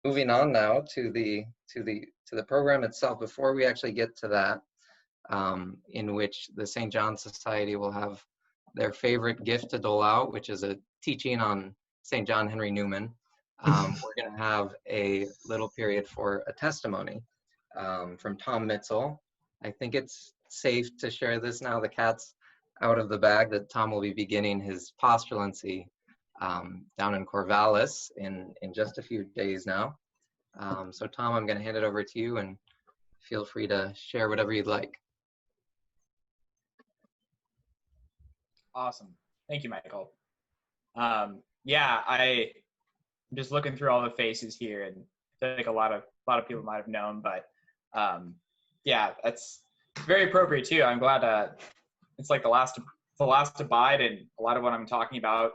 moving on now to the program itself. Before we actually get to that, in which the St. John Society will have their favorite gift to dole out, which is a teaching on St. John Henry Newman. We're going to have a little period for a testimony from Tom Mitzel. I think it's safe to share this now. The cat's out of the bag, that Tom will be beginning his postulancy down in Corvallis in just a few days now. So Tom, I'm going to hand it over to you, and feel free to share whatever you'd like. Awesome. Thank you, Michael. Yeah, I'm just looking through all the faces here, and I feel like a lot of people might have known, but yeah, that's very appropriate too. I'm glad it's like the last to abide, and a lot of what I'm talking about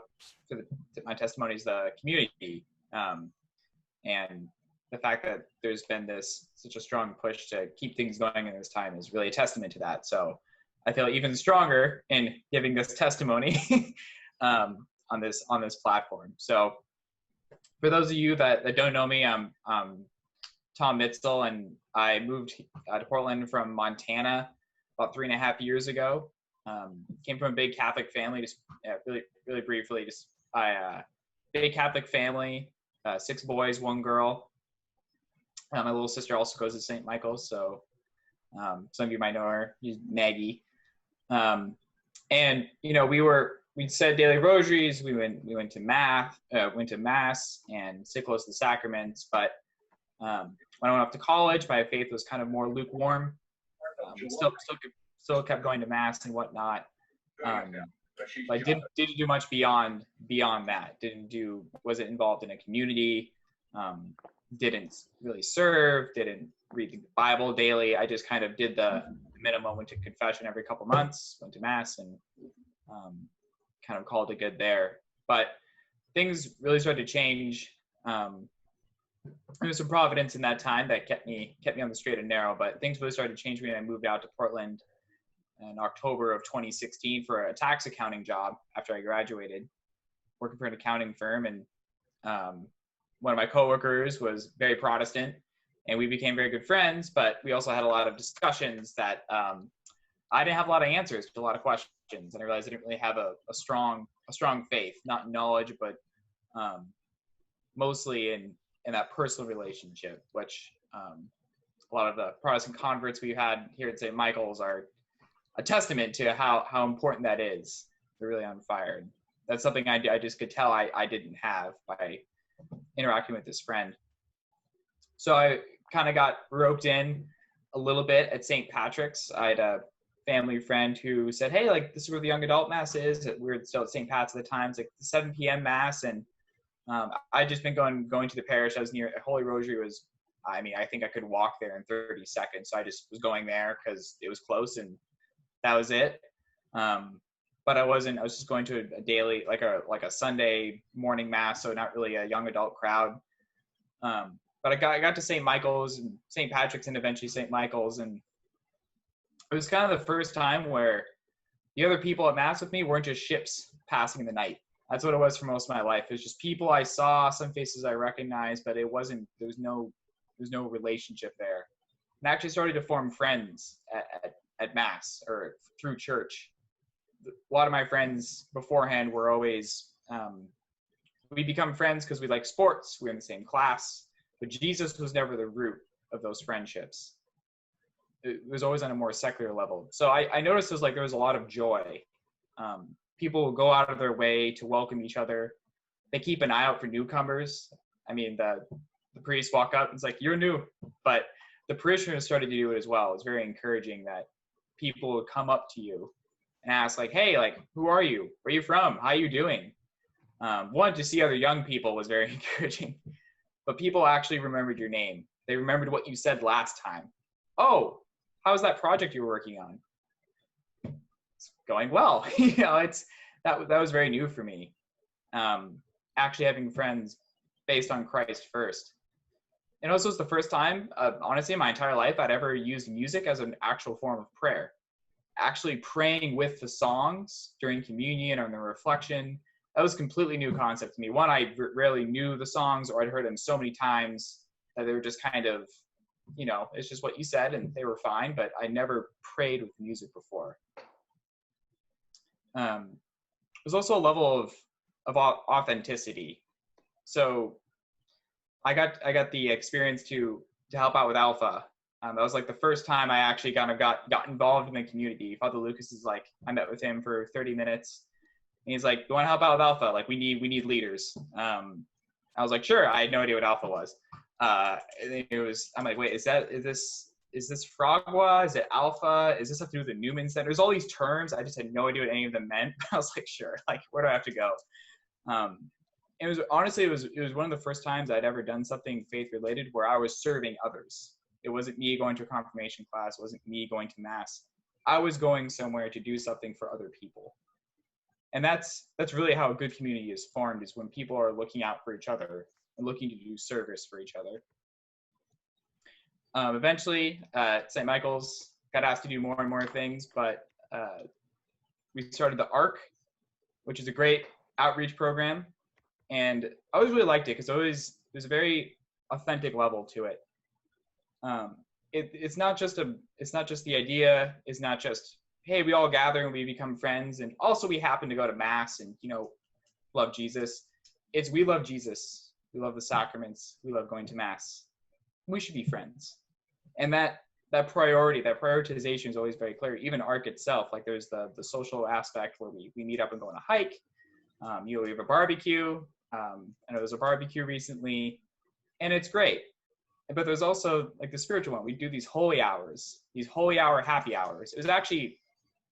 for my testimony is the community, and the fact that there's been such a strong push to keep things going in this time is really a testament to that. So I feel even stronger in giving this testimony on this platform. So for those of you that don't know me, I'm Tom Mitzel, and I moved to Portland from Montana about 3.5 years ago. Came from a big Catholic family. Just really briefly, big Catholic family, 6 boys, 1 girl. My little sister also goes to St. Michael's, so some of you might know her. She's Maggie. And we said daily rosaries. We went to mass and sit close to the sacraments. But when I went off to college, my faith was kind of more lukewarm. Still kept going to mass and whatnot. But didn't do much beyond that. Wasn't involved in a community. Didn't really serve. Didn't read the Bible daily. I just kind of did the minimum. Went to confession every couple months. Went to mass and kind of called it good there. But things really started to change. There was some providence in that time that kept me on the straight and narrow. But things really started to change when I moved out to Portland in October of 2016 for a tax accounting job after I graduated, working for an accounting firm. And one of my coworkers was very Protestant, and we became very good friends, but we also had a lot of discussions that I didn't have a lot of answers to a lot of questions. And I realized I didn't really have a strong faith, not in knowledge, but mostly in that personal relationship, which a lot of the Protestant converts we had here at St. Michael's are a testament to how important that is. They're really on fire. That's something I just could tell I didn't have by interacting with this friend. So I kind of got roped in a little bit at St. Patrick's. I had a family friend who said, hey, like, this is where the young adult mass is. We were still at St. Pat's at the time. It's like the 7 p.m. mass. And I'd just been going to the parish. I was near Holy Rosary I think I could walk there in 30 seconds. So I just was going there because it was close, and that was it. But I was just going to a daily, like a Sunday morning mass. So not really a young adult crowd. But I got to St. Michael's and St. Patrick's and eventually St. Michael's. And it was kind of the first time where the other people at mass with me weren't just ships passing the night. That's what it was for most of my life. It was just people I saw, some faces I recognized, but there was no relationship there. And I actually started to form friends at mass or through church. A lot of my friends beforehand were always, we become friends because we like sports. We were in the same class, but Jesus was never the root of those friendships. It was always on a more secular level. So I noticed there was a lot of joy. People will go out of their way to welcome each other. They keep an eye out for newcomers. I mean, the priests walk up and it's like, you're new. But the parishioners started to do it as well. It's very encouraging that people would come up to you and ask, like, hey, like, who are you? Where are you from? How are you doing? One, to see other young people was very encouraging. But people actually remembered your name. They remembered what you said last time. Oh, how was that project you were working on? It's going well. That was very new for me. Actually having friends based on Christ first. And also it's the first time, honestly, in my entire life, I'd ever used music as an actual form of prayer. Actually praying with the songs during communion or in the reflection. that was a completely new concept to me. One, I rarely knew the songs, or I'd heard them so many times that they were just kind of, it's just what you said and they were fine, but I never prayed with music before. There's also a level of authenticity. So I got the experience to help out with Alpha. That was like the first time I actually kind of got involved in the community. Father Lucas is like, I met with him for 30 minutes. And he's like, you want to help out with Alpha? Like, we need leaders. I was like, sure. I had no idea what Alpha was. And I'm like, wait, is this Fragua? Is it Alpha? Is this something to do with the Newman Center? There's all these terms. I just had no idea what any of them meant. I was like, sure. Like, where do I have to go? It was one of the first times I'd ever done something faith related where I was serving others. It wasn't me going to a confirmation class. It wasn't me going to mass. I was going somewhere to do something for other people. And that's really how a good community is formed, is when people are looking out for each other and looking to do service for each other. Eventually, St. Michael's got asked to do more and more things, but we started the ARC, which is a great outreach program. And I always really liked it because there's a very authentic level to it. It's not just the idea. It's not just, hey, we all gather and we become friends, and also we happen to go to mass and love Jesus. It's, we love Jesus. We love the sacraments. We love going to mass. We should be friends. And that prioritization is always very clear. Even ARC itself, like there's the social aspect where we meet up and go on a hike. We have a barbecue. I know there's a barbecue recently, and it's great. But there's also like the spiritual one. We do these holy hours, these holy hour happy hours. It was actually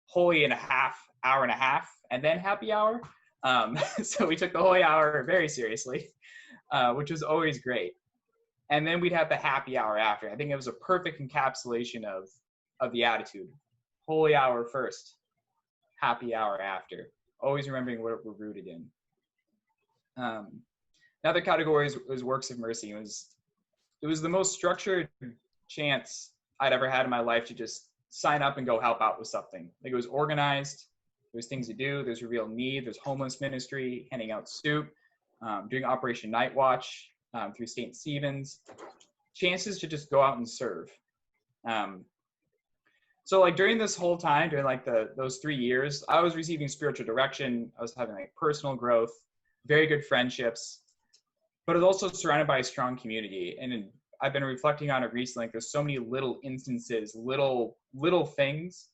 holy and a half, hour and a half, and then happy hour. So we took the holy hour very seriously, which was always great. And then we'd have the happy hour after. I think it was a perfect encapsulation of the attitude. Holy hour first, happy hour after. Always remembering what we're rooted in. Another category was works of mercy. It was the most structured chance I'd ever had in my life to just sign up and go help out with something. Like, it was organized. There's things to do. There's a real need. There's homeless ministry, handing out soup, doing Operation Night Watch through St. Stephen's. Chances to just go out and serve. So like during this whole time, during like those 3 years, I was receiving spiritual direction. I was having like personal growth, very good friendships, but it was also surrounded by a strong community. And I've been reflecting on it recently. Like, there's so many little instances, little things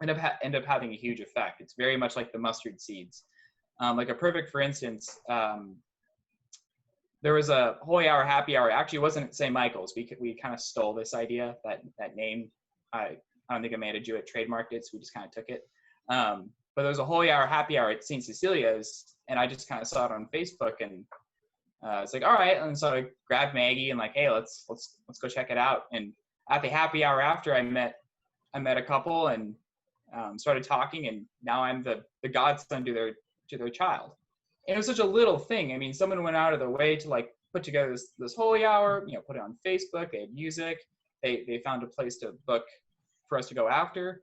end up having a huge effect. It's very much like the mustard seeds. Like a perfect, for instance, there was a holy hour, happy hour. Actually, it wasn't at St. Michael's. We kind of stole this idea, that name. I don't think Amanda Jewett trademarked it, so we just kind of took it. But there was a holy hour, happy hour at St. Cecilia's, and I just kind of saw it on Facebook, and it's like, all right. And so I grabbed Maggie and like, hey, let's go check it out. And at the happy hour after, I met a couple and started talking, and now I'm the godson to their child. And it was such a little thing. I mean, someone went out of their way to like put together this holy hour, put it on Facebook. They had music. They found a place to book for us to go after.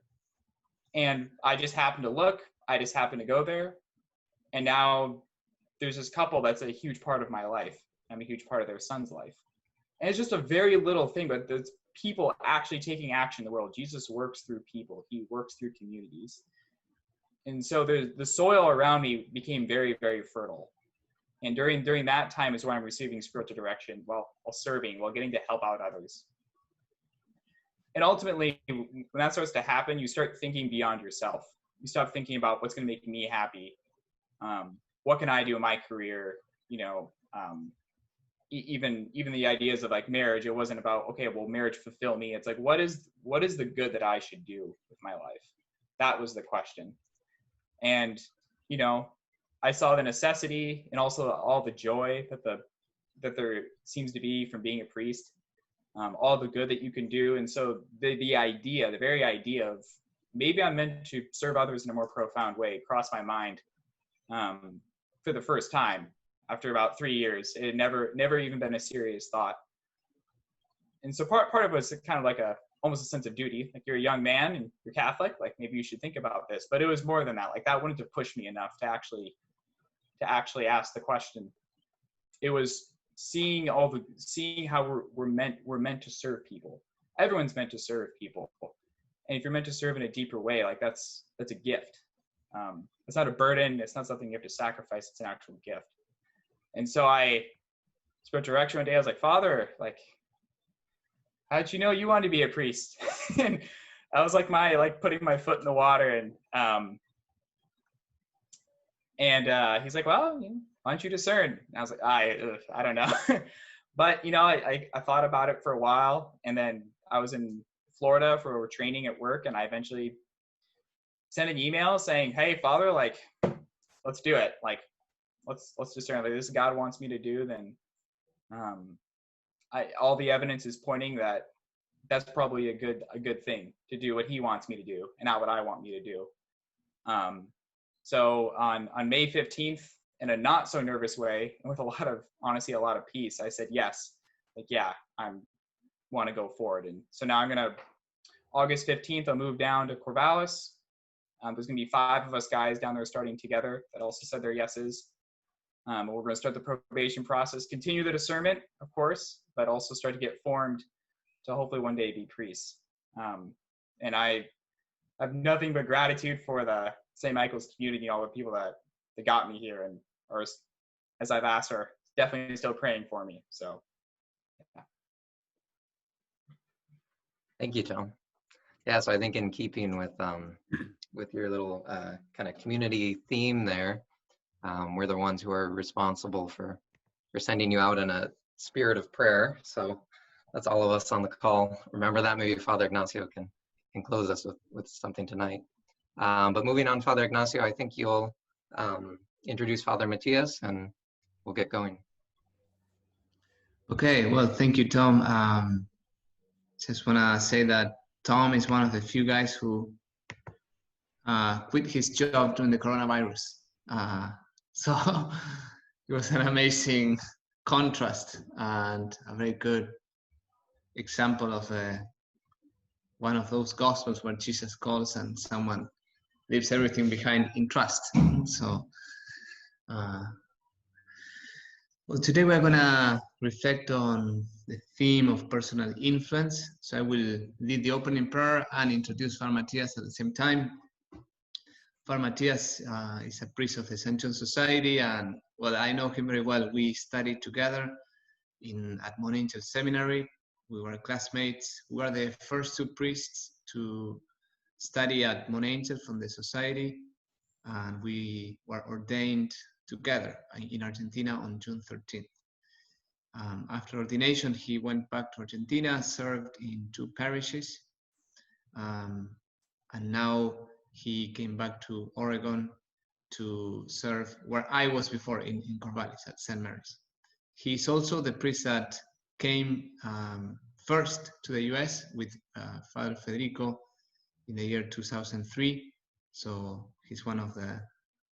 And I just happened to look. I just happened to go there. And now there's this couple that's a huge part of my life. I'm a huge part of their son's life. And it's just a very little thing, but there's people actually taking action in the world. Jesus works through people. He works through communities. And so the soil around me became very, very fertile. And during that time is when I'm receiving spiritual direction while serving, while getting to help out others. And ultimately, when that starts to happen, you start thinking beyond yourself. You stop thinking about what's going to make me happy. What can I do in my career? Even the ideas of like marriage, it wasn't about, okay, will marriage fulfill me? It's like, what is the good that I should do with my life? That was the question. And, I saw the necessity and also all the joy that there seems to be from being a priest, all the good that you can do. And so the very idea of maybe I'm meant to serve others in a more profound way crossed my mind for the first time after about 3 years. It had never even been a serious thought. And so part of it was kind of like almost a sense of duty. Like, you're a young man and you're Catholic, like maybe you should think about this. But it was more than that. Like, that wouldn't have pushed me enough to actually to actually ask the question. It was seeing how we're meant to serve people. Everyone's meant to serve people, and if you're meant to serve in a deeper way, like that's a gift. It's not a burden. It's not something you have to sacrifice. It's an actual gift. And so I spoke to Rector one day. I was like, Father, like, how did you know you wanted to be a priest? And I was like putting my foot in the water, and he's like, well, why don't you discern? And I was like, I don't know. But I thought about it for a while, and then I was in Florida for training at work, and I eventually sent an email saying, hey, Father, like, let's do it. Like, let's discern. Like, this is God wants me to do, then all the evidence is pointing that that's probably a good thing to do what he wants me to do and not what I want me to do. So on May 15th, in a not so nervous way, and with a lot of peace, I said yes. Like, yeah, I want to go forward. And so now August 15th, I'll move down to Corvallis. There's going to be 5 of us guys down there starting together that also said their yeses. We're going to start the probation process, continue the discernment, of course, but also start to get formed to hopefully one day be priests. And I have nothing but gratitude for the St. Michael's community, all the people that got me here, and or as I've asked, are definitely still praying for me. So, yeah. Thank you, Tom. Yeah, so I think in keeping with your little kind of community theme there, we're the ones who are responsible for sending you out in a spirit of prayer. So that's all of us on the call. Remember that. Maybe Father Ignacio can close us with something tonight. But moving on, Father Ignacio, I think you'll introduce Father Matías, and we'll get going. Okay, well, thank you, Tom. Just want to say that Tom is one of the few guys who quit his job during the coronavirus. So it was an amazing contrast and a very good example of one of those gospels where Jesus calls and someone leaves everything behind in trust. So, well, today we're going to reflect on the theme of personal influence. So I will lead the opening prayer and introduce Father Matías at the same time. Father Matías is a priest of the St. John Society, and well, I know him very well. We studied together at Mount Angel Seminary. We were classmates. We were the first 2 priests to study at Mount Angel from the society, and we were ordained together in Argentina on June 13th. After ordination, he went back to Argentina, served in 2 parishes, and now he came back to Oregon to serve where I was before in Corvallis at St. Mary's. He's also the priest that came first to the US with Father Federico in the year 2003. So he's one of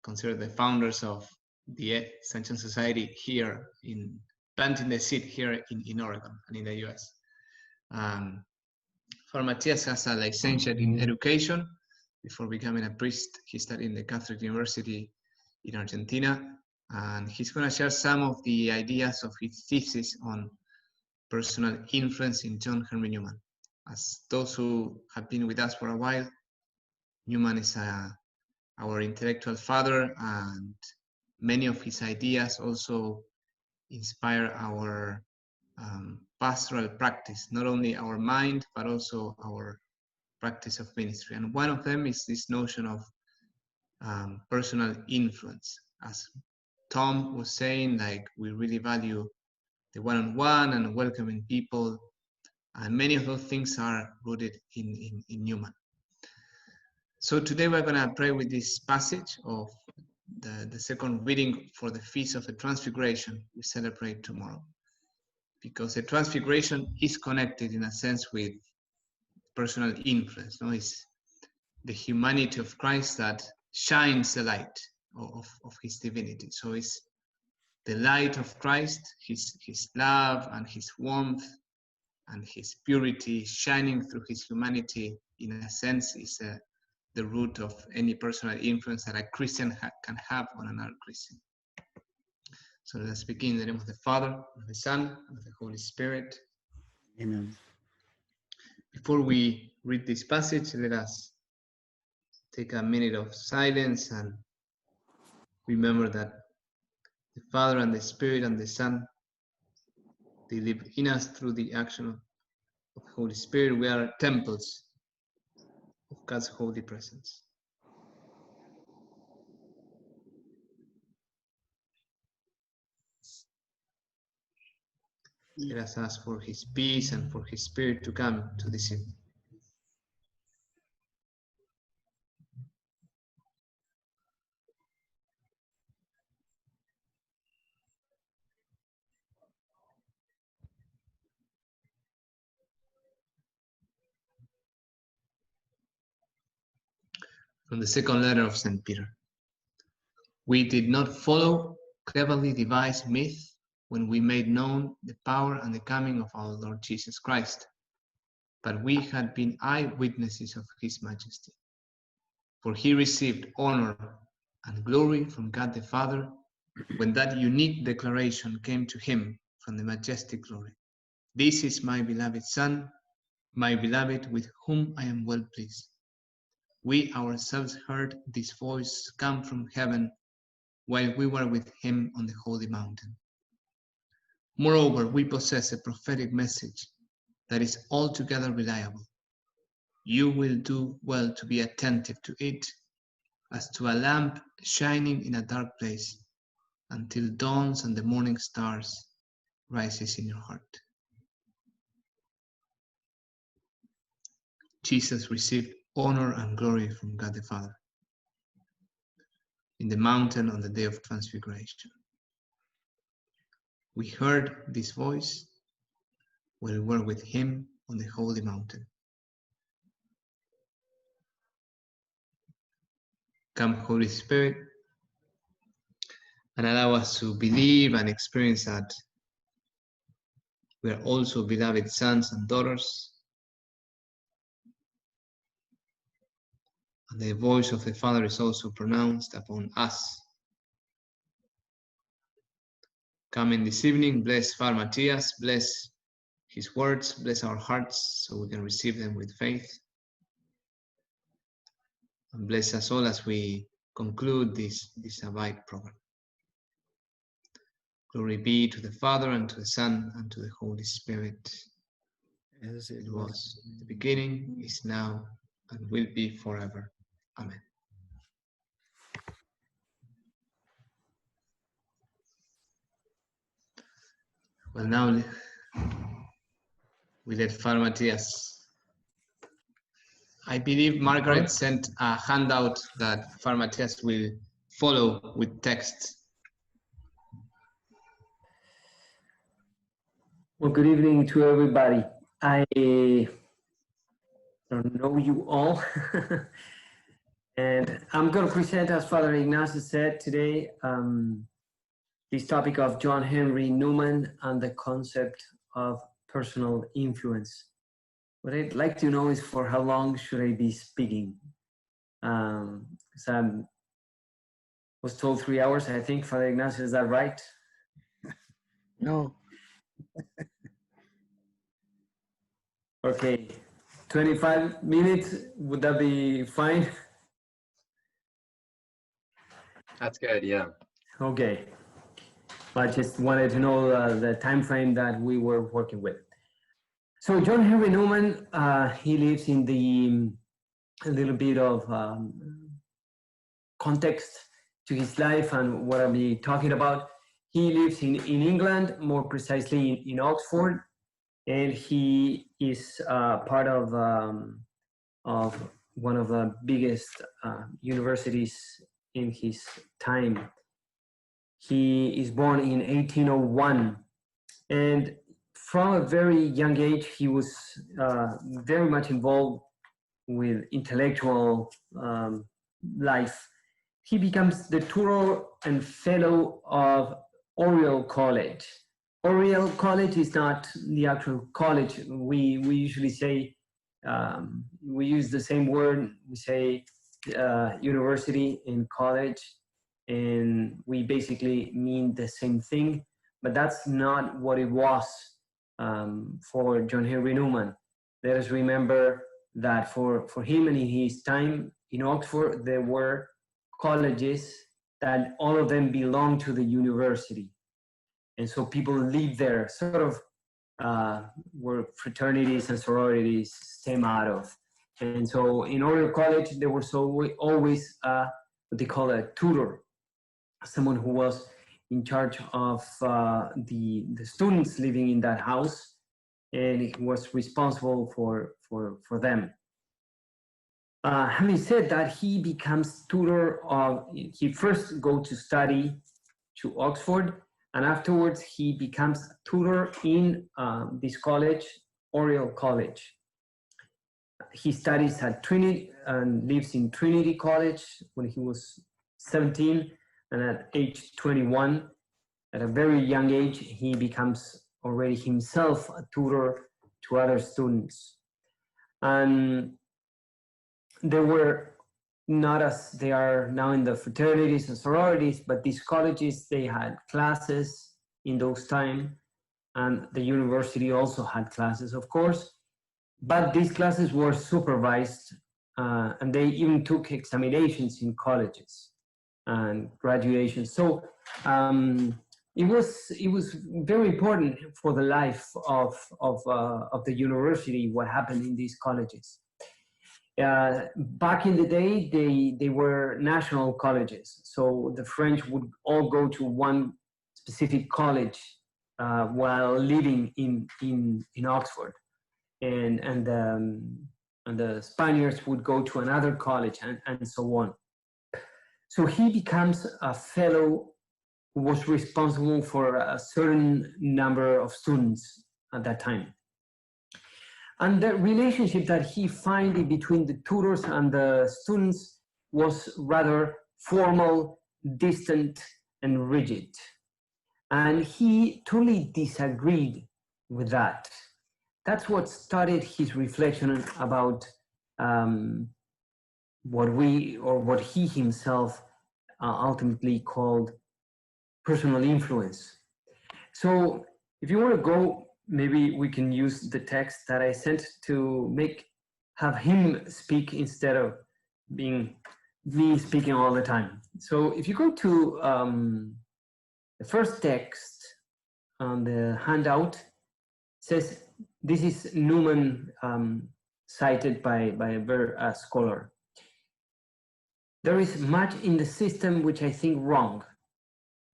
considered the founders of the St. John Society here planting the seed here in Oregon and in the US. Father Matías has a licentiate in education. Before becoming a priest, he studied in the Catholic University in Argentina, and he's going to share some of the ideas of his thesis on personal influence in John Henry Newman. As those who have been with us for a while, Newman is our intellectual father, and many of his ideas also inspire our pastoral practice, not only our mind, but also our practice of ministry. And one of them is this notion of personal influence. As Tom was saying, like, we really value the one-on-one and welcoming people, and many of those things are rooted in Newman. So today we're going to pray with this passage of the second reading for the Feast of the Transfiguration we celebrate tomorrow, because the Transfiguration is connected in a sense with personal influence. No? It's the humanity of Christ that shines the light of his divinity. So it's the light of Christ, his love and his warmth and his purity shining through his humanity, in a sense, is the root of any personal influence that a Christian can have on another Christian. So let us begin in the name of the Father, of the Son, and of the Holy Spirit. Amen. Before we read this passage, let us take a minute of silence and remember that the Father and the Spirit and the Son, they live in us through the action of the Holy Spirit. We are temples of God's holy presence. Let us ask for His peace and for His Spirit to come to this evening. From the second letter of St. Peter. We did not follow cleverly devised myth when we made known the power and the coming of our Lord Jesus Christ, but we had been eyewitnesses of His majesty. For He received honor and glory from God the Father when that unique declaration came to Him from the majestic glory. This is my beloved Son, my beloved with whom I am well pleased. We ourselves heard this voice come from heaven while we were with Him on the holy mountain. Moreover, we possess a prophetic message that is altogether reliable. You will do well to be attentive to it, as to a lamp shining in a dark place, until dawns and the morning stars rises in your heart. Jesus received honor and glory from God the Father in the mountain on the day of transfiguration. We heard this voice while we were with Him on the holy mountain. Come, Holy Spirit, and allow us to believe and experience that we are also beloved sons and daughters, and the voice of the Father is also pronounced upon us. Come in this evening, bless Father Matías, bless his words, bless our hearts so we can receive them with faith. And bless us all as we conclude this Abide program. Glory be to the Father, and to the Son, and to the Holy Spirit. As It was in the beginning, is now, and will be forever. Amen. Well, now we let Father Matías. I believe Margaret sent a handout that Father Matías will follow with text. Well, good evening to everybody. I don't know you all. And I'm going to present, as Father Ignacio said today, this topic of John Henry Newman and the concept of personal influence. What I'd like to know is for how long should I be speaking? Because I was told 3 hours, I think. Father Ignacio, is that right? no. Okay, 25 minutes, would that be fine? That's good, yeah. Okay, I just wanted to know the time frame that we were working with. So John Henry Newman, he lives in a little bit of context to his life and what I'll be talking about. He lives in England, more precisely in Oxford, and he is part of one of the biggest universities in his time. He is born in 1801, and from a very young age, he was very much involved with intellectual life. He becomes the tutor and fellow of Oriel College. Oriel College is not the actual college. We usually say, we use the same word, we say university in college. and we basically mean the same thing, but that's not what it was for John Henry Newman. Let us remember that for him and in his time in Oxford, there were colleges that all of them belonged to the university. And so people lived there, sort of where fraternities and sororities stem out of. And so in Oriel College, there was always what they call a tutor, someone who was in charge of the students living in that house, and he was responsible for them. Having said that, he becomes tutor of, he first goes to study to Oxford, and afterwards he becomes tutor in this college, Oriel College. He studies at Trinity and lives in Trinity College when he was 17, and at age 21, at a very young age, he becomes already himself a tutor to other students. And they were not as they are now in the fraternities and sororities, but these colleges, they had classes in those times, and the university also had classes, of course, but these classes were supervised, and they even took examinations in colleges and graduation. So it was very important for the life of the university what happened in these colleges. Back in the day, they were national colleges, so the French would all go to one specific college while living in Oxford, and the Spaniards would go to another college, and so on. So he becomes a fellow who was responsible for a certain number of students at that time. And the relationship that he found between the tutors and the students was rather formal, distant, and rigid. And he totally disagreed with that. That's what started his reflection about what he himself ultimately called personal influence. So if you want to go, maybe we can use the text that I sent to have him speak instead of being me speaking all the time. So if you go to the first text on the handout, it says, this is Newman cited by a scholar. There is much in the system which I think wrong.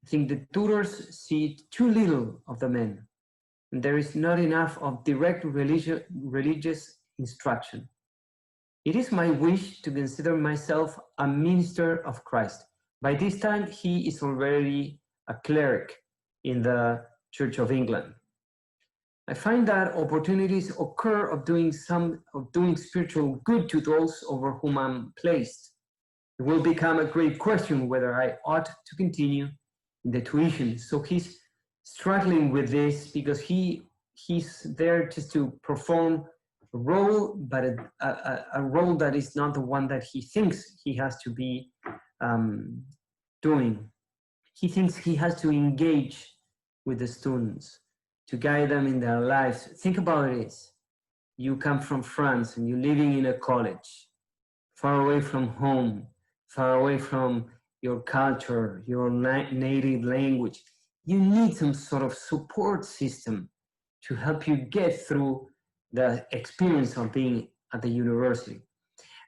I think the tutors see too little of the men, and there is not enough of direct religious instruction. It is my wish to consider myself a minister of Christ. By this time, he is already a cleric in the Church of England. I find that opportunities occur of doing spiritual good to those over whom I'm placed. It will become a great question whether I ought to continue in the tuition. So he's struggling with this because he's there just to perform a role, but a role that is not the one that he thinks he has to be doing. He thinks he has to engage with the students, to guide them in their lives. Think about this. You come from France and you're living in a college, far away from home, far away from your culture, your native language. You need some sort of support system to help you get through the experience of being at the university.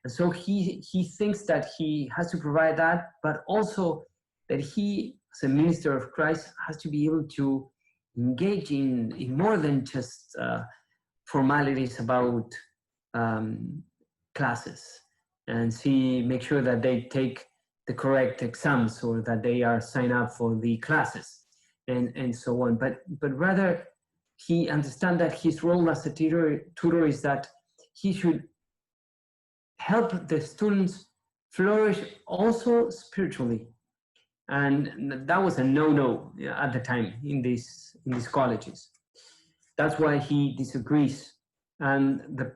And so he thinks that he has to provide that, but also that he, as a minister of Christ, has to be able to engage in more than just formalities about classes, and make sure that they take the correct exams or that they are signed up for the classes and so on. But rather, he understands that his role as a tutor is that he should help the students flourish also spiritually. And that was a no-no at the time in these colleges. That's why he disagrees. And the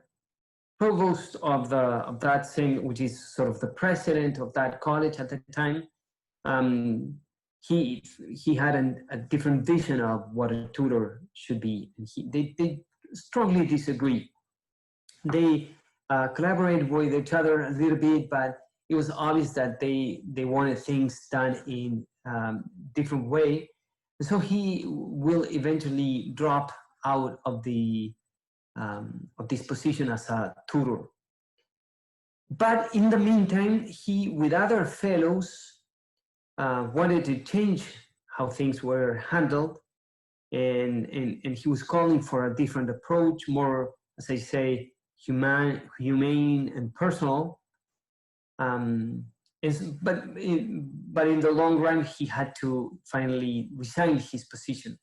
provost of that same, which is sort of the president of that college at the time, he had a different vision of what a tutor should be. And they strongly disagree. They collaborated with each other a little bit, but it was obvious that they wanted things done in different way. So he will eventually drop out of this position as a tutor. But in the meantime, he, with other fellows, wanted to change how things were handled, and he was calling for a different approach, more, as I say, humane and personal. But in the long run, he had to finally resign his position.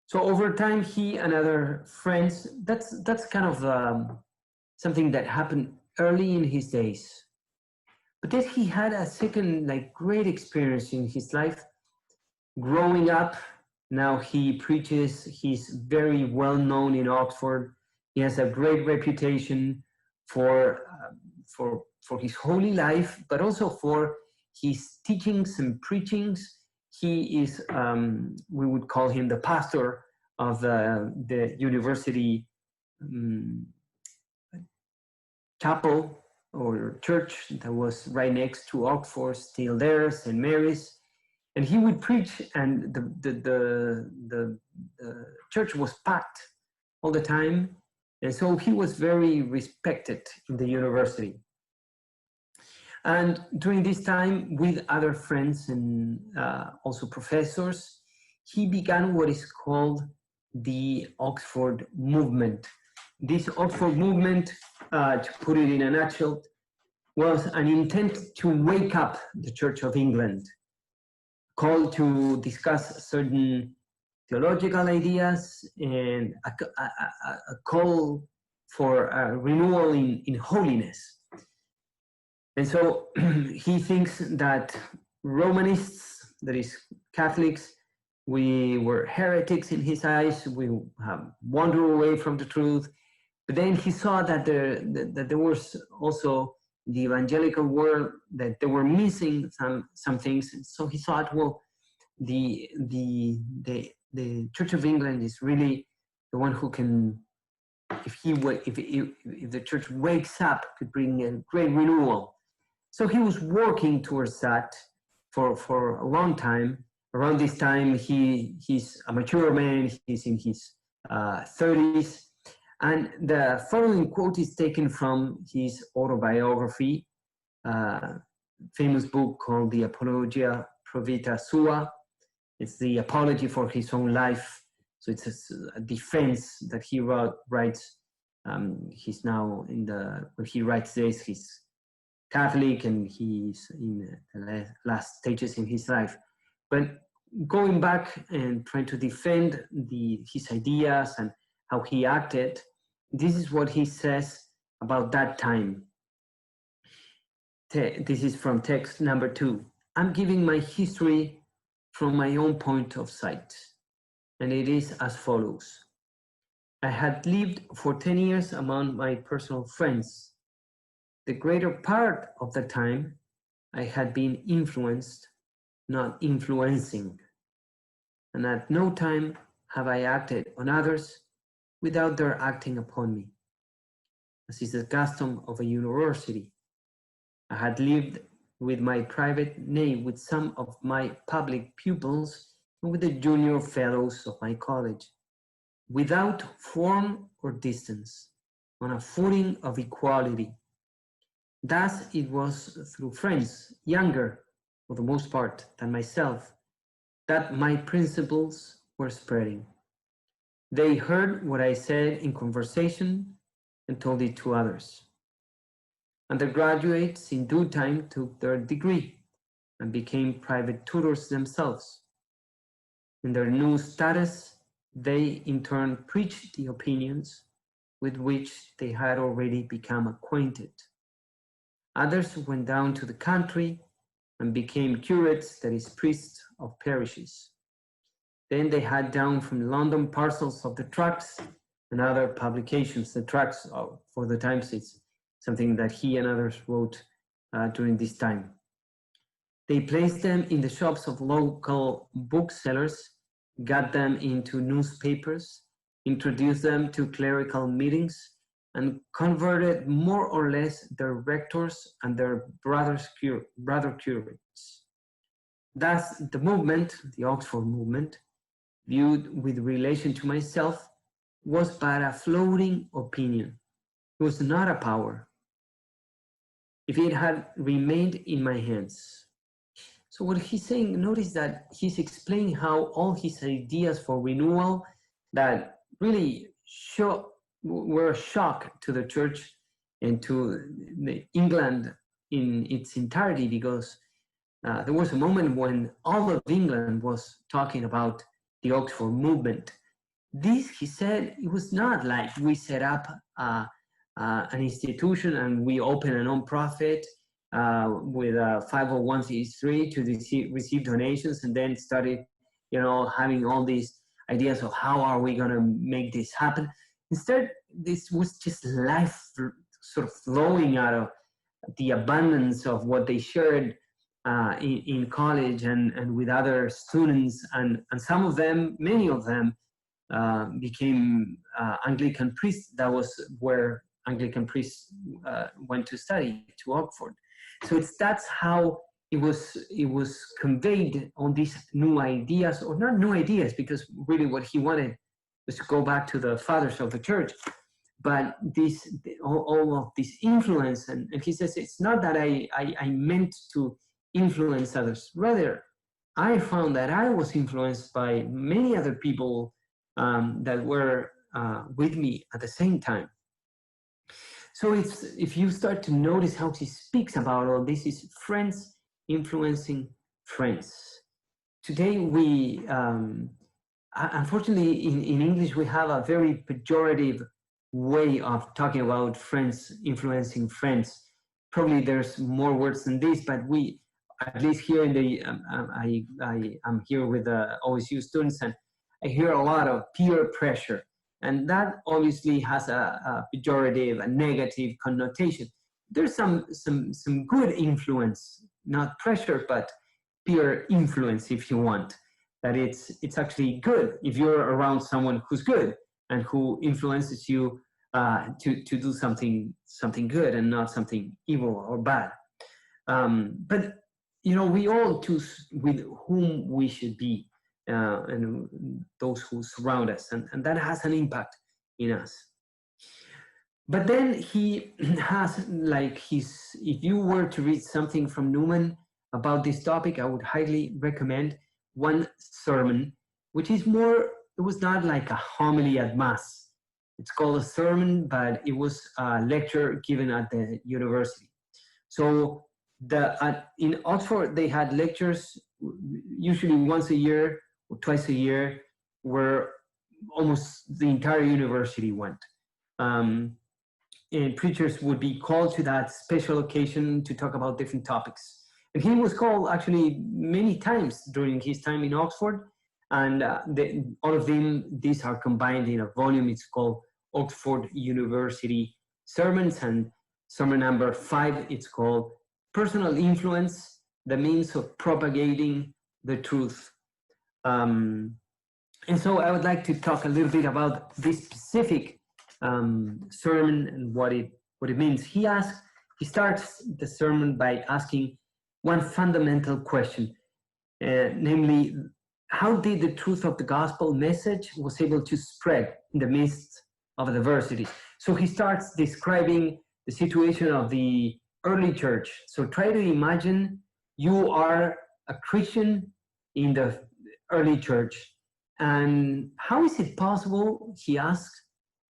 So over time, he and other friends, that's kind of something that happened early in his days. But then he had a second, great experience in his life. Growing up, now he preaches. He's very well known in Oxford. He has a great reputation for his holy life, but also for his teachings and preachings. He is, we would call him the pastor of the university chapel or church that was right next to Oxford, still there, St. Mary's. And he would preach, and the church was packed all the time. And so he was very respected in the university. And during this time, with other friends and also professors, he began what is called the Oxford movement. This Oxford movement, to put it in a nutshell, was an intent to wake up the Church of England, called to discuss certain theological ideas, and a call for a renewal in holiness. And so he thinks that Romanists, that is Catholics, we were heretics in his eyes, we have wandered away from the truth. But then he saw that there was also the evangelical world, that they were missing some things. So he thought, well, the Church of England is really the one who can, if the church wakes up, could bring a great renewal. So he was working towards that for a long time. Around this time, he's a mature man. He's in his 30s. And the following quote is taken from his autobiography, famous book called The Apologia Pro Vita Sua. It's the apology for his own life. So it's a defense that he writes. He's now when he writes this, he's Catholic and he's in the last stages in his life. But going back and trying to defend his ideas and how he acted, this is what he says about that time. This is from text number 2. I'm giving my history from my own point of sight, and it is as follows. I had lived for 10 years among my personal friends. The greater part of the time, I had been influenced, not influencing. And at no time have I acted on others without their acting upon me, as is the custom of a university. I had lived with my private name with some of my public pupils and with the junior fellows of my college, without form or distance, on a footing of equality. Thus it was through friends, younger for the most part than myself, that my principles were spreading. They heard what I said in conversation and told it to others. Undergraduates in due time took their degree and became private tutors themselves. In their new status, they in turn preached the opinions with which they had already become acquainted. Others went down to the country and became curates, that is, priests of parishes. Then they had down from London parcels of the tracts and other publications. The tracts for the Times, it's something that he and others wrote during this time. They placed them in the shops of local booksellers, got them into newspapers, introduced them to clerical meetings, and converted more or less their rectors and their brother curates. Thus, the movement, the Oxford movement, viewed with relation to myself, was but a floating opinion. It was not a power, if it had remained in my hands. So what he's saying, notice that he's explaining how all his ideas for renewal that really were a shock to the church and to England in its entirety, because there was a moment when all of England was talking about the Oxford movement. This, he said, it was not like we set up an institution and we open a non-profit with a 501c3 to receive donations, and then started, having all these ideas of how are we going to make this happen. Instead, this was just life sort of flowing out of the abundance of what they shared in college and with other students, and some of them, many of them, became Anglican priests. That was where Anglican priests went to study, to Oxford. So that's how it was conveyed on these new ideas, or not new ideas, because really what he wanted was to go back to the fathers of the church. But all of this influence, and he says, it's not that I meant to influence others. Rather, I found that I was influenced by many other people that were with me at the same time. So if you start to notice how he speaks about all this, is friends influencing friends. Today we, unfortunately in English, we have a very pejorative way of talking about friends influencing friends. Probably there's more words than this, but we, at least here in the, I'm here with the OSU students, and I hear a lot of peer pressure. And that obviously has a pejorative, a negative connotation. There's some good influence, not pressure, but peer influence, if you want. That it's actually good if you're around someone who's good and who influences you to do something good and not something evil or bad. But we all choose with whom we should be. And those who surround us, and that has an impact in us. But then he has, if you were to read something from Newman about this topic, I would highly recommend one sermon, which is it was not like a homily at Mass. It's called a sermon, but it was a lecture given at the university. So in Oxford, they had lectures usually once a year, or twice a year, where almost the entire university went. And preachers would be called to that special occasion to talk about different topics. And he was called actually many times during his time in Oxford. And all of them, these are combined in a volume. It's called Oxford University Sermons. And sermon number 5, it's called Personal Influence, the Means of Propagating the Truth. And so I would like to talk a little bit about this specific sermon and what it means. He starts the sermon by asking one fundamental question, namely, how did the truth of the gospel message was able to spread in the midst of adversity? So he starts describing the situation of the early church. So try to imagine you are a Christian in the early church. And how is it possible, he asks,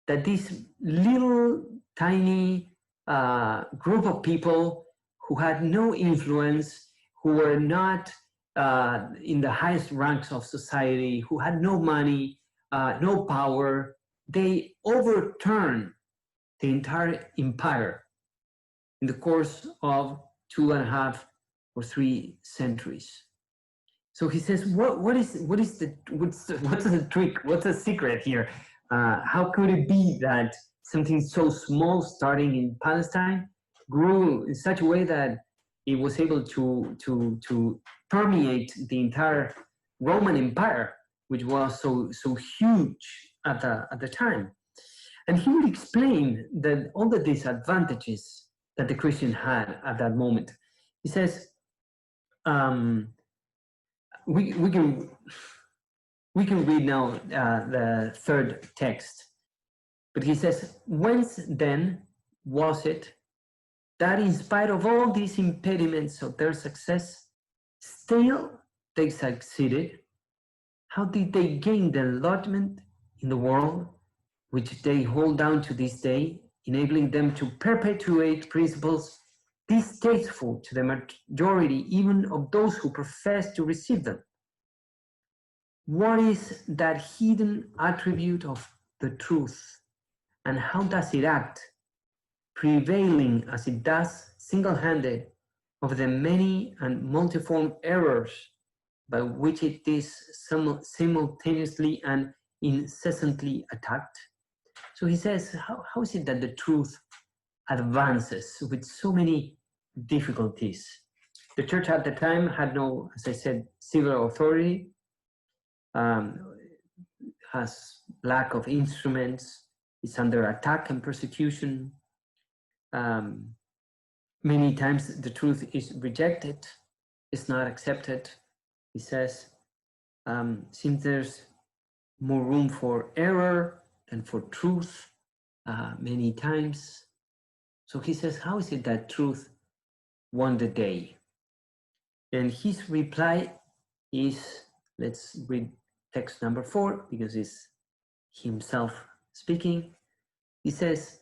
that this little tiny group of people who had no influence, who were not in the highest ranks of society, who had no money, no power, they overturned the entire empire in the course of 2.5 or 3 centuries. So he says, what's the trick? What's the secret here? How could it be that something so small, starting in Palestine, grew in such a way that it was able to permeate the entire Roman Empire, which was so huge at the time. And he would explain that all the disadvantages that the Christian had at that moment. He says, we can read now the third text, but he says, whence then was it that in spite of all these impediments of their success, still they succeeded? How did they gain the enlargement in the world, which they hold down to this day, enabling them to perpetuate principles distasteful to the majority, even of those who profess to receive them? What is that hidden attribute of the truth, and how does it act, prevailing as it does single-handed over the many and multiform errors by which it is simultaneously and incessantly attacked? So he says, how is it that the truth advances with so many difficulties? The church at the time had no, as I said, civil authority, has lack of instruments, is under attack and persecution. Many times the truth is rejected, it's not accepted. He says, since there's more room for error than for truth many times. So he says, how is it that truth won the day? And his reply is, let's read text number 4, because it's himself speaking. He says,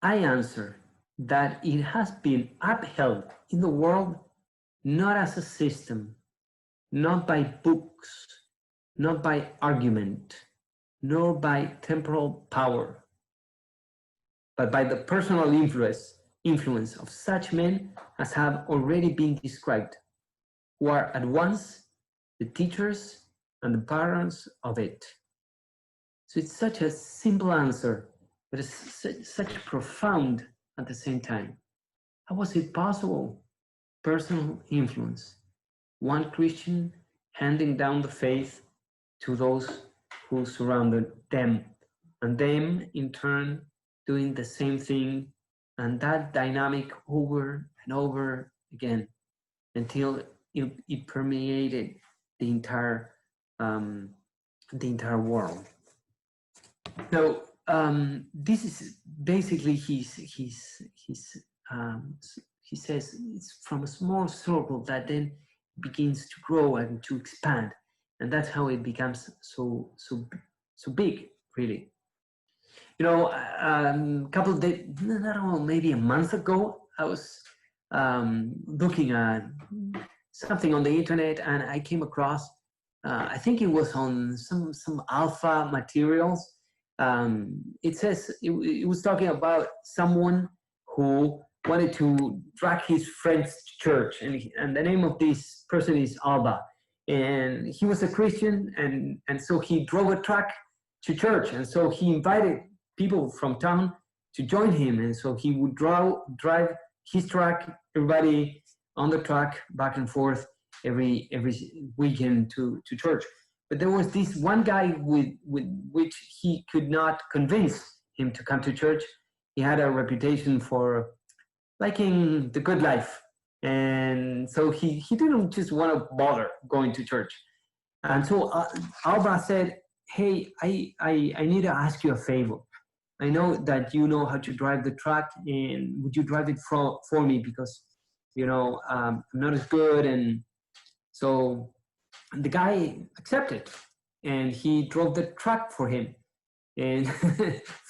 I answer that it has been upheld in the world not as a system, not by books, not by argument, nor by temporal power, but by the personal influence of such men as have already been described, who are at once the teachers and the parents of it. So it's such a simple answer, but it's such profound at the same time. How was it possible? Personal influence. One Christian handing down the faith to those who surrounded them, and them in turn doing the same thing, and that dynamic over and over again until it permeated the entire world. So this is basically he says it's from a small circle that then begins to grow and to expand, and that's how it becomes so big, really. You know, a couple of days, I don't know, maybe a month ago, I was looking at something on the internet, and I came across, I think it was on some alpha materials. It says it was talking about someone who wanted to drag his friends to church, and the name of this person is Alba, and he was a Christian, and so he drove a truck to church, and so he invited people from town to join him, and so he would drive his truck, everybody on the truck, back and forth every weekend to church. But there was this one guy with which he could not convince him to come to church. He had a reputation for liking the good life, and so he didn't just want to bother going to church. And so Alba said, hey, I need to ask you a favor. I know that you know how to drive the truck, and would you drive it for me, because I'm not as good. And so the guy accepted, and he drove the truck for him, and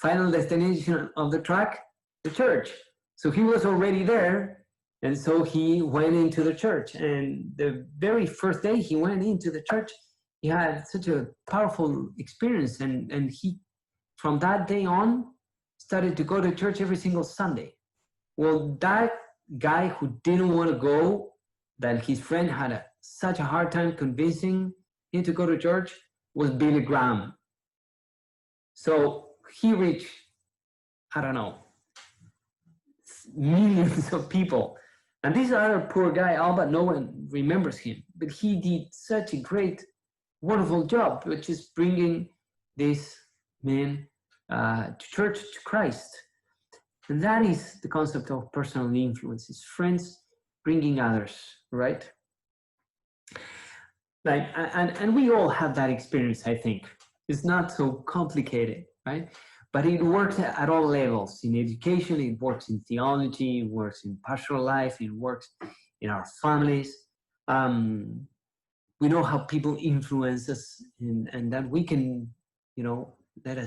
final destination of the truck, the church. So he was already there, and so he went into the church, and the very first day he went into the church, he had such a powerful experience, and he, from that day on, started to go to church every single Sunday. Well, that guy who didn't want to go, that his friend had such a hard time convincing him to go to church, was Billy Graham. So he reached, I don't know, millions of people And this other poor guy, Alba, no one remembers him, but he did such a great, wonderful job, which is bringing this man to church, to Christ. And that is the concept of personal influence. It's friends bringing others, right? Like, and we all have that experience, I think. It's not so complicated, right? But it works at all levels. In education, it works in theology, it works in pastoral life, it works in our families. We know how people influence us, and that we can, you know, let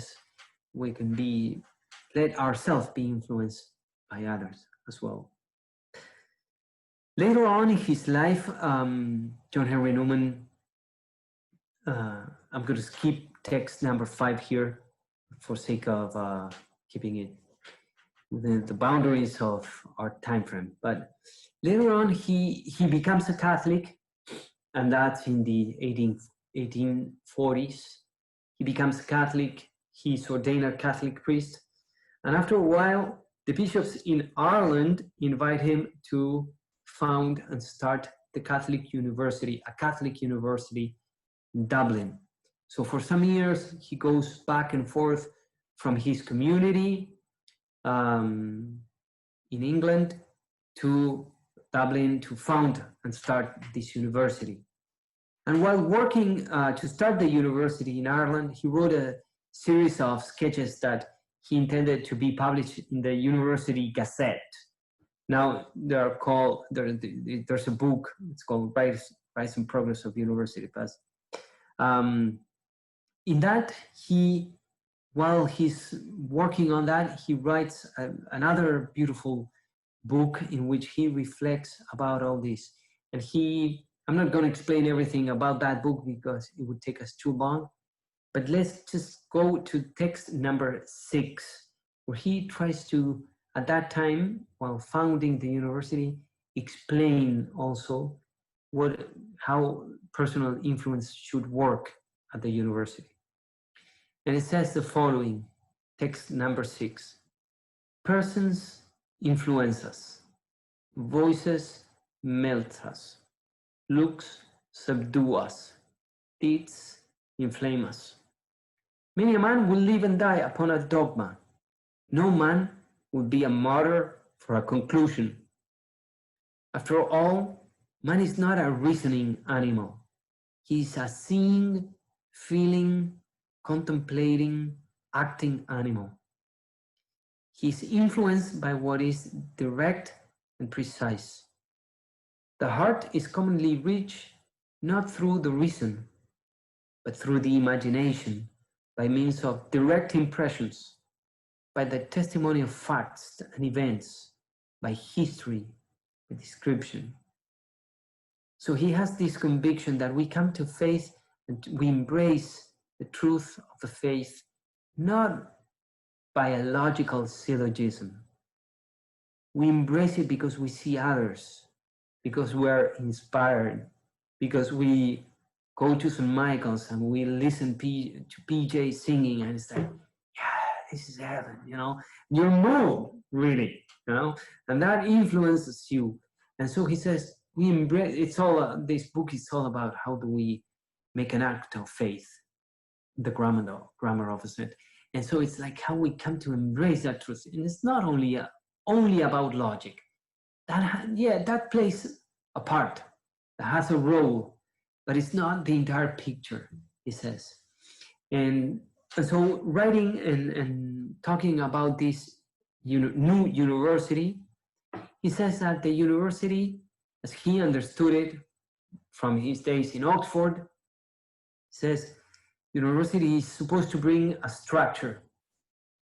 ourselves be influenced by others as well. Later on in his life, John Henry Newman, I'm going to skip text number 5 here for sake of keeping it within the boundaries of our time frame. But later on, he becomes a Catholic, and that's in the 1840s. He becomes a Catholic. He's ordained a Catholic priest. And after a while, the bishops in Ireland invite him to found and start the Catholic University, a Catholic university in Dublin. So for some years, he goes back and forth from his community in England to Dublin to found and start this university. And while working to start the university in Ireland, he wrote a series of sketches that he intended to be published in the University Gazette. Now they're called, there's a book, it's called Rise and Progress of University Press. In that, while he's working on that, he writes another beautiful book in which he reflects about all this. And I'm not going to explain everything about that book because it would take us too long, but let's just go to text number 6, where he tries to, at that time, while founding the university, explain also how personal influence should work at the university. And it says the following, text number 6. Persons influence us, voices melt us, looks subdue us, deeds inflame us. Many a man will live and die upon a dogma. No man will be a martyr for a conclusion. After all, man is not a reasoning animal. He is a seeing, feeling, contemplating, acting animal. He is influenced by what is direct and precise. The heart is commonly reached not through the reason, but through the imagination, by means of direct impressions, by the testimony of facts and events, by history, by description. So he has this conviction that we come to faith and we embrace the truth of the faith, not by a logical syllogism. We embrace it because we see others, because we are inspired, because we go to St. Michael's and we listen to PJ singing, and it's like, yeah, this is heaven, you know. You're moved, really, you know, and that influences you. And so he says, we embrace, this book is all about how do we make an act of faith, the grammar of it. And so it's like how we come to embrace that truth. And it's not only about logic. That plays a part, that has a role, but it's not the entire picture, he says. And so writing and talking about this new university, he says that the university, as he understood it from his days in Oxford, says university is supposed to bring a structure.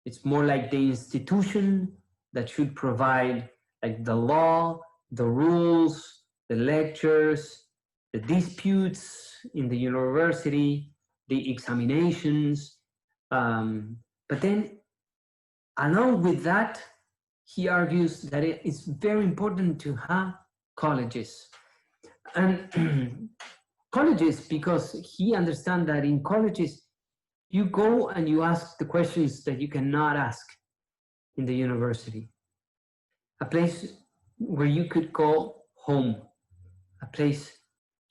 It's more like the institution that should provide like the law, the rules, the lectures, the disputes in the university, the examinations. But then along with that, he argues that it is very important to have colleges. And colleges, because he understands that in colleges, you go and you ask the questions that you cannot ask in the university. A place where you could call home, a place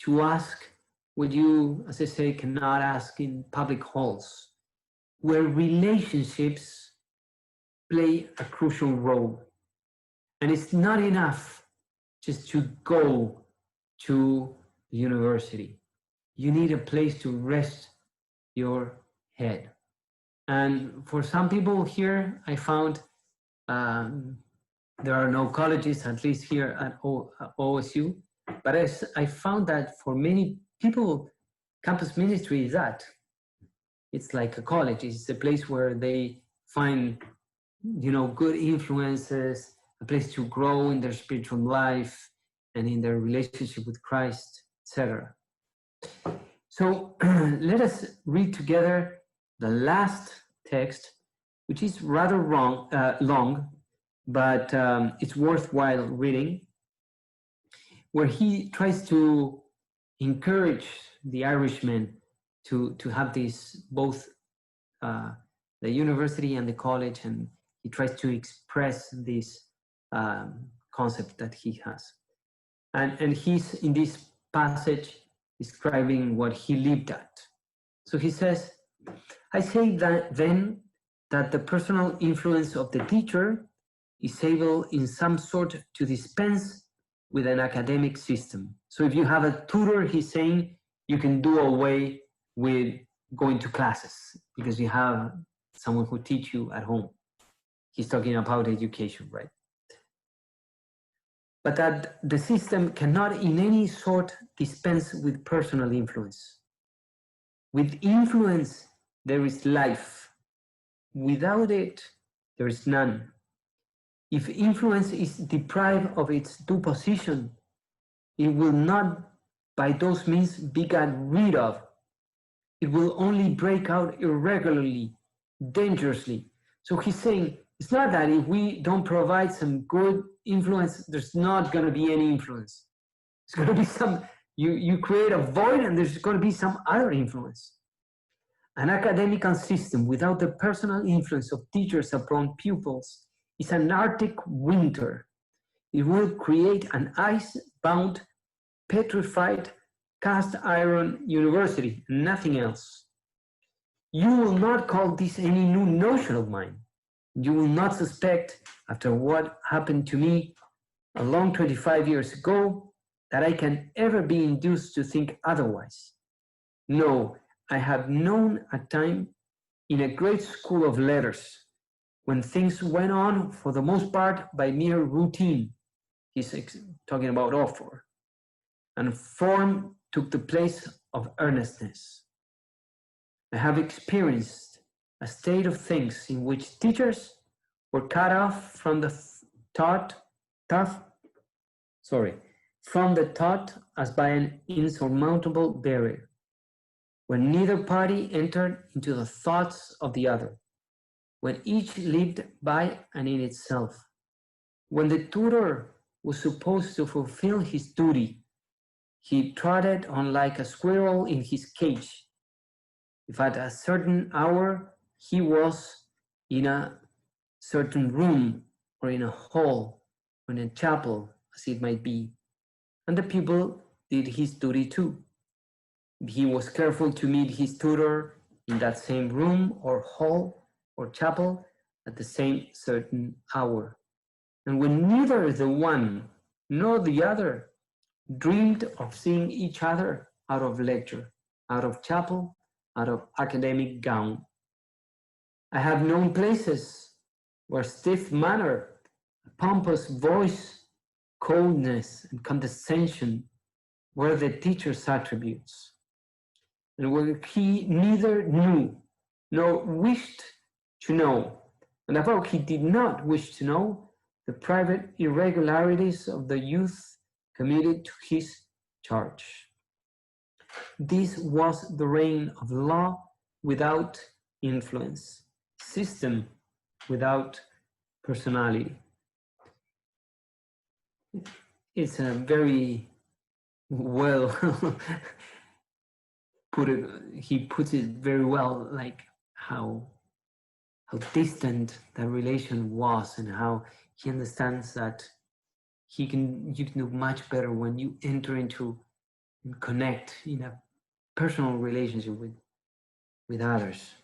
to ask what you, as I say, cannot ask in public halls, where relationships play a crucial role. And it's not enough just to go to the university. You need a place to rest your head. And for some people here, I found there are no colleges, at least here at OSU, but I found that for many people, campus ministry is that. It's like a college. It's a place where they find, good influences, a place to grow in their spiritual life and in their relationship with Christ, etc. So let us read together the last text, which is rather long, but it's worthwhile reading, where he tries to encourage the Irishmen to have this, both the university and the college, and he tries to express this concept that he has. And he's in this passage describing what he lived at. So he says, I say that then that the personal influence of the teacher is able in some sort to dispense with an academic system. So if you have a tutor, he's saying you can do away with going to classes because you have someone who teach you at home. He's talking about education, right? But that the system cannot in any sort dispense with personal influence. With influence, there is life. Without it, there is none. If influence is deprived of its due position, it will not by those means be got rid of. It will only break out irregularly, dangerously. So he's saying, it's not that if we don't provide some good influence, there's not going to be any influence. It's going to be some, you create a void and there's going to be some other influence. An academical system without the personal influence of teachers upon pupils is an Arctic winter. It will create an ice-bound, petrified, cast iron university, nothing else. You will not call this any new notion of mine. You will not suspect, after what happened to me a long 25 years ago, that I can ever be induced to think otherwise. No, I have known a time in a great school of letters when things went on for the most part by mere routine. He's talking about Oxford. And form took the place of earnestness. I have experienced a state of things in which teachers were cut off from the thought as by an insurmountable barrier, when neither party entered into the thoughts of the other, when each lived by and in itself, when the tutor was supposed to fulfill his duty, he trotted on like a squirrel in his cage. If at a certain hour he was in a certain room or in a hall or in a chapel, as it might be, and the pupil did his duty too. He was careful to meet his tutor in that same room or hall or chapel at the same certain hour. And when neither the one nor the other dreamed of seeing each other out of lecture, out of chapel, out of academic gown. I have known places where stiff manner, pompous voice, coldness, and condescension were the teacher's attributes, and where he neither knew nor wished to know, and above he did not wish to know, the private irregularities of the youth committed to his charge. This was the reign of law without influence, system without personality. It's a very well he puts it very well, like how distant that relation was and how he understands that you can do much better when you enter into and connect in a personal relationship with others.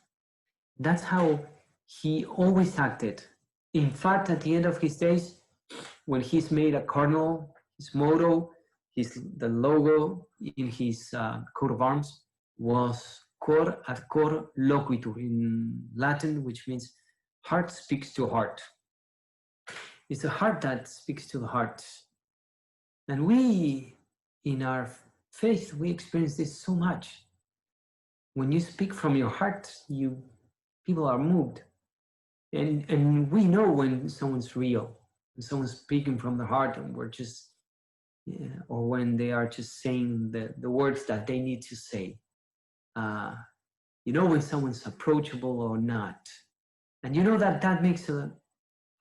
That's how he always acted. In fact, at the end of his days, when he's made a cardinal, his motto, the logo in his coat of arms was cor ad cor loquitur in Latin, which means heart speaks to heart. It's the heart that speaks to the heart. And we, in our faith, we experience this so much. When you speak from your heart, people are moved. And we know when someone's real, when someone's speaking from the heart, and we're just, or when they are just saying the words that they need to say. You know when someone's approachable or not. And you know that makes a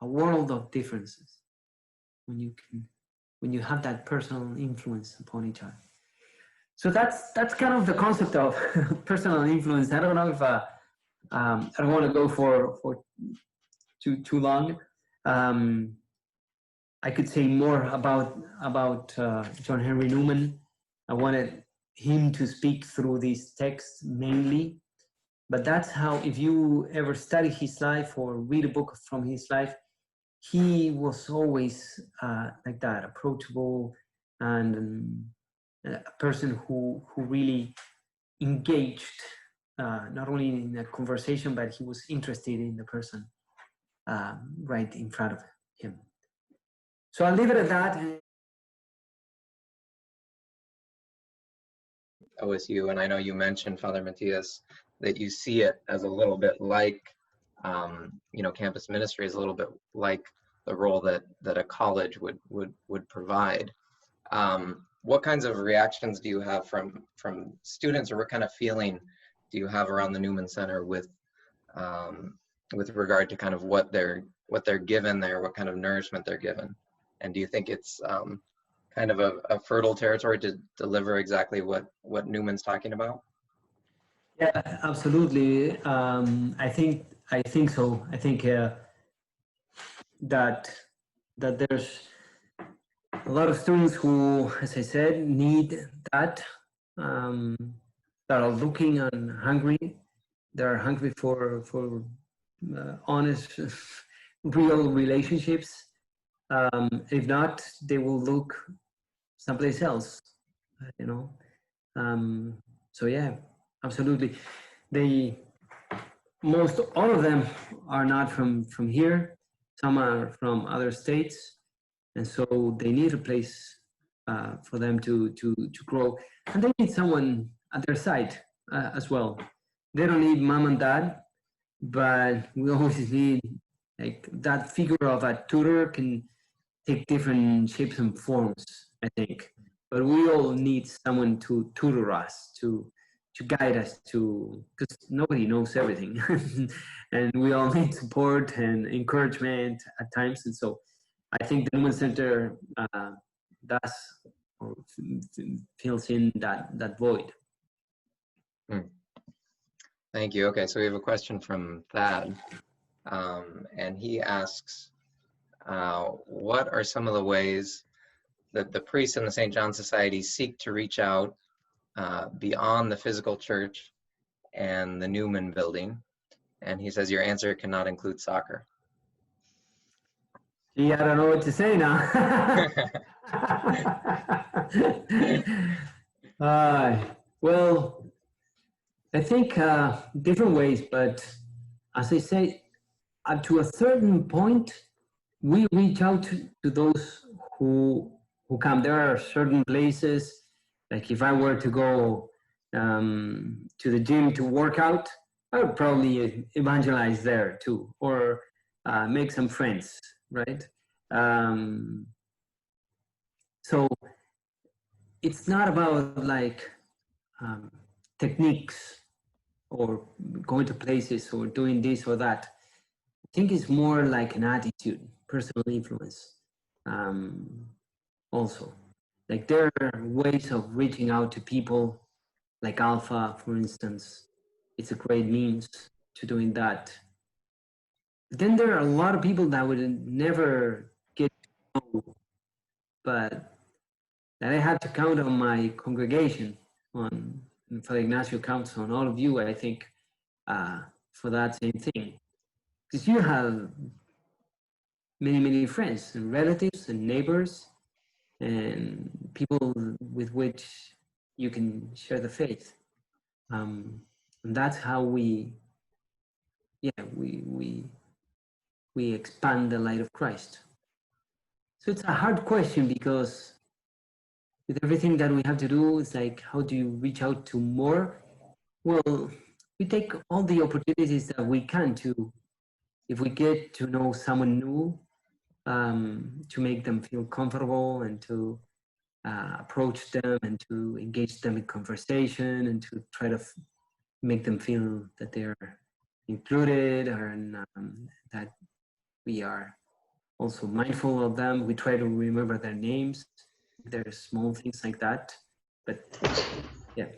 world of differences when you have that personal influence upon each other. So that's kind of the concept of personal influence. I don't know if I don't want to go for too long. I could say more about John Henry Newman. I wanted him to speak through these texts mainly, but that's how, if you ever study his life or read a book from his life, he was always like that, approachable, and a person who really engaged, not only in a conversation, but he was interested in the person right in front of him. So I'll leave it at that. OSU, and I know you mentioned, Father Matías, that you see it as a little bit like, campus ministry is a little bit like the role that a college would provide. What kinds of reactions do you have from students, or what kind of feeling do you have around the Newman Center with regard to kind of what they're given there, what kind of nourishment they're given? And do you think it's kind of a fertile territory to deliver exactly what Newman's talking about? Yeah, absolutely. I think so. I think that there's a lot of students who, as I said, need that, that are looking and hungry. They're hungry for honest, real relationships. If not, they will look someplace else, So yeah, absolutely. All of them are not from here. Some are from other states, and so they need a place for them to grow, and they need someone at their side as well. They don't need mom and dad, but we always need, like, that figure of a tutor can take different shapes and forms, I think. But we all need someone to tutor us, to guide us, because nobody knows everything. And we all need support and encouragement at times. And so I think the Newman Center does, or fills in that void. Thank you. Okay, so we have a question from Thad, and he asks, what are some of the ways that the priests in the St. John Society seek to reach out beyond the physical church and the Newman building? And he says your answer cannot include soccer. Yeah, I don't know what to say now. Well, I think different ways, but as I say, up to a certain point, we reach out to those who come. There are certain places, like if I were to go to the gym to work out, I would probably evangelize there too, or make some friends, right? So it's not about like techniques or going to places or doing this or that. I think it's more like an attitude, personal influence. Also, like there are ways of reaching out to people, like Alpha, for instance. It's a great means to doing that. But then there are a lot of people that would never get to know but that I had to count on my congregation, on Father Ignacio counts on all of you, I think, for that same thing. Because you have many, many friends and relatives and neighbors and people with which you can share the faith. And that's how we expand the light of Christ. So it's a hard question, because with everything that we have to do, it's like, how do you reach out to more? Well, we take all the opportunities that we can to, if we get to know someone new, to make them feel comfortable and to approach them and to engage them in conversation and to try to make them feel that they're included, and that we are also mindful of them. We try to remember their names. There's small things like that, but yeah.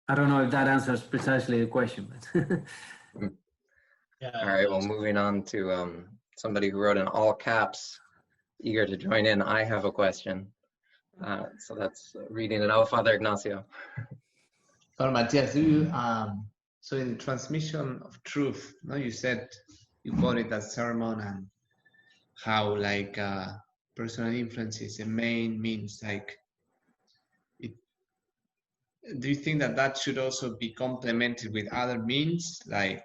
I don't know if that answers precisely the question, but All right, well, moving on to somebody who wrote in all caps, eager to join in. I have a question. So that's reading it out, Father Ignacio. Father Matías, do you, so in transmission of truth, no, you said you quoted that sermon and how like personal influence is the main means. Like, do you think that that should also be complemented with other means? Like,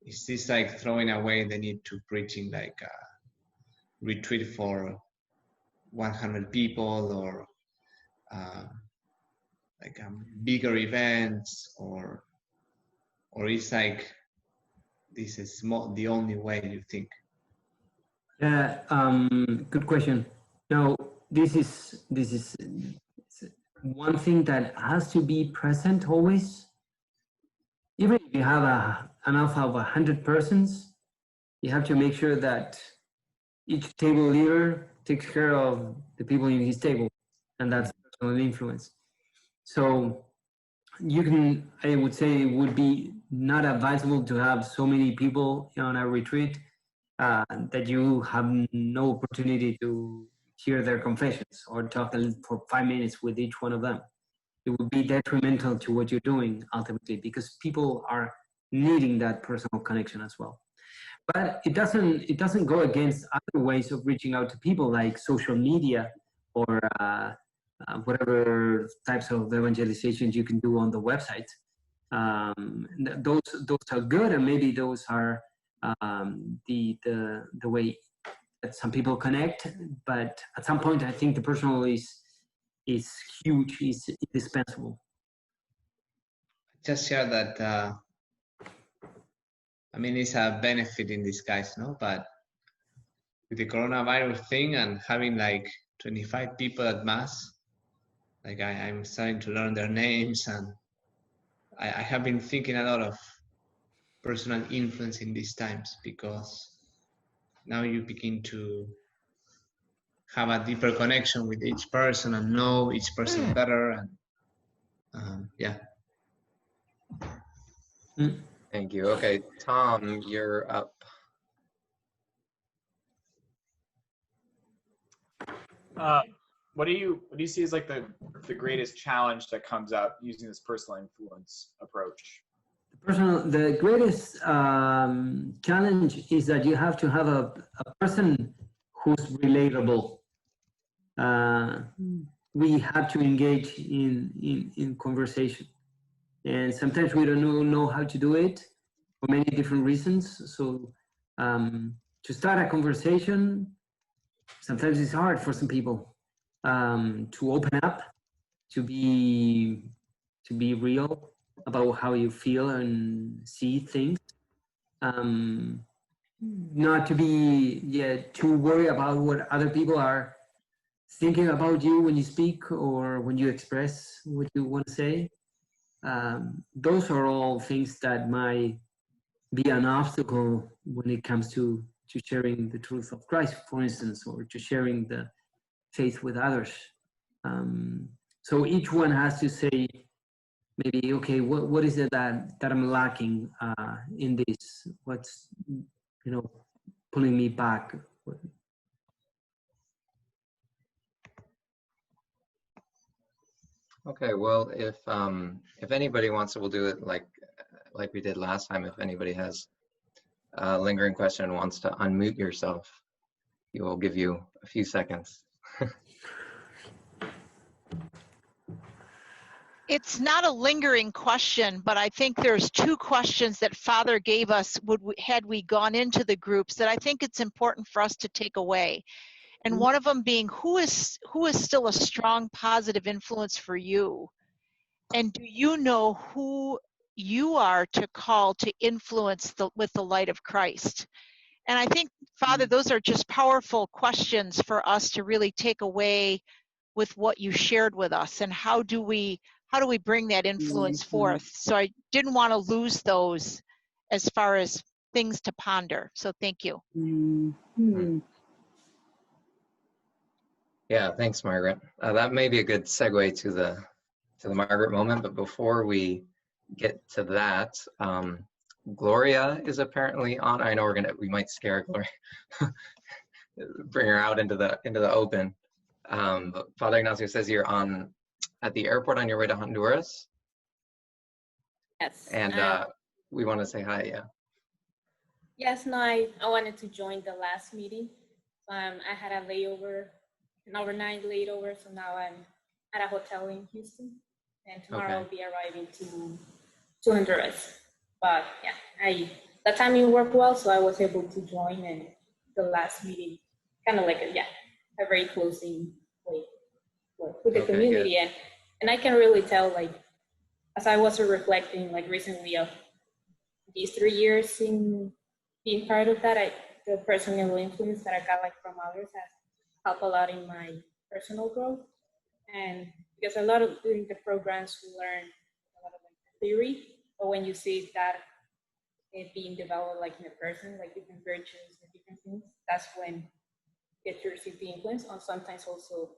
is this like throwing away the need to preaching like a retreat for 100 people, or like bigger events, or it's like this is the only way, you think? yeah, good question. Now, this is one thing that has to be present always. Even if you have an alpha of 100 persons, you have to make sure that each table leader takes care of the people in his table, and that's personal influence. So you can, I would say, it would be not advisable to have so many people on a retreat that you have no opportunity to hear their confessions or talk for 5 minutes with each one of them. It would be detrimental to what you're doing ultimately, because people are needing that personal connection as well. But it doesn't go against other ways of reaching out to people, like social media or whatever types of evangelizations you can do on the website. Those are good, and maybe those are the way that some people connect. But at some point, I think the personal is huge, is indispensable. Just share that. I mean, it's a benefit in disguise, no? But with the coronavirus thing and having like 25 people at mass, like I'm starting to learn their names, and I have been thinking a lot of personal influence in these times, because now you begin to have a deeper connection with each person and know each person better, and yeah. Thank you. Okay, Tom, you're up. What do you see as like the greatest challenge that comes out using this personal influence approach? The greatest challenge is that you have to have a person who's relatable. We have to engage in conversation, and sometimes we don't know how to do it for many different reasons. So to start a conversation, sometimes it's hard for some people to open up, to be real about how you feel and see things. Not to be too worried about what other people are thinking about you when you speak or when you express what you want to say. Those are all things that might be an obstacle when it comes to sharing the truth of Christ, for instance, or to sharing the faith with others. So each one has to say, maybe, okay, what is it that I'm lacking in this? What's, pulling me back? Okay, well, if anybody wants to, we'll do it like we did last time. If anybody has a lingering question and wants to unmute yourself, we will give you a few seconds. It's not a lingering question, but I think there's two questions that Father gave us had we gone into the groups that I think it's important for us to take away. And one of them being, who is still a strong positive influence for you? And do you know who you are to call to influence with the light of Christ? And I think, Father, those are just powerful questions for us to really take away with what you shared with us. And how do we bring that influence forth? So I didn't want to lose those as far as things to ponder. So thank you. Yeah, thanks, Margaret. That may be a good segue to the Margaret moment, but before we get to that, Gloria is apparently on. I know we might scare Gloria, bring her out into the open. But Father Ignacio says you're at the airport on your way to Honduras. Yes. And we want to say hi, yeah. Yes, no, I wanted to join the last meeting. I had a layover, an overnight layover, so now I'm at a hotel in Houston, and tomorrow I'll be arriving to Honduras. But yeah, the timing worked well, so I was able to join in the last meeting, kind of like a very closing way with the community, and I can really tell, like, as I was reflecting, like, recently of these 3 years in being part of that, the personal influence that I got, like, from others has helped a lot in my personal growth. And because a lot of during the programs we learn a lot of, like, theory, but when you see that it being developed, like, in a person, like different virtues and different things, that's when you get to receive the influence. And sometimes also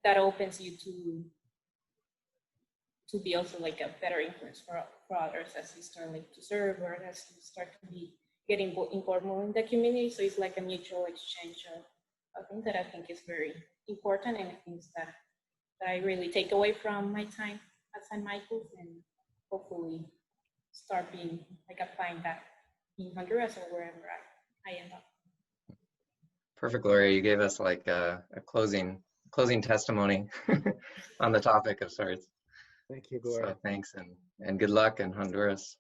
that opens you to be also, like, a better influence for others as you start, like, to serve, or as you start to be getting involved more in the community. So it's like a mutual exchange of things that I think is very important, and things that I really take away from my time at St. Michael's, and hopefully start being, like, applying that in Honduras or wherever I end up. Perfect, Gloria. You gave us like a closing testimony on the topic of sorts. Thank you, Gloria. So thanks, and good luck in Honduras.